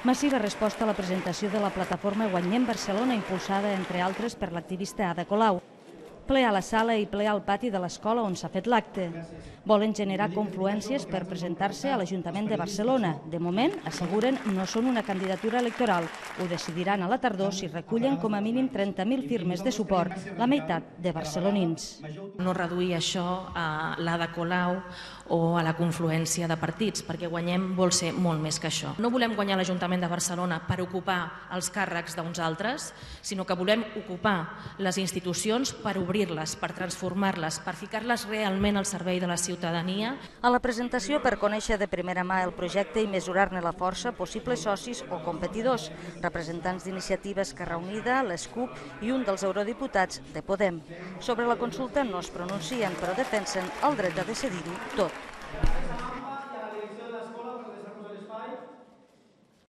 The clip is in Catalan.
Massiva resposta a la presentació de la plataforma Guanyem Barcelona, impulsada, entre altres, per l'activista Ada Colau. Ple a la sala i ple al pati de l'escola on s'ha fet l'acte. Volen generar confluències per presentar-se a l'Ajuntament de Barcelona. De moment, asseguren, no són una candidatura electoral. Ho decidiran a la tardor si recullen com a mínim 30.000 firmes de suport, la meitat de barcelonins. No reduir això a l'Ada Colau o a la confluència de partits, perquè Guanyem vol ser molt més que això. No volem guanyar l'Ajuntament de Barcelona per ocupar els càrrecs d'uns altres, sinó que volem ocupar les institucions per obrir-les, per transformar-les, per ficar-les realment al servei de la ciutadania. A la presentació, per conèixer de primera mà el projecte i mesurar-ne la força, possibles socis o competidors, representants d'Iniciativa Esquerra Unida, l'ESCUP i un dels eurodiputats de Podem. Sobre la consulta no es pronuncien, però defensen el dret a decidir-ho tot.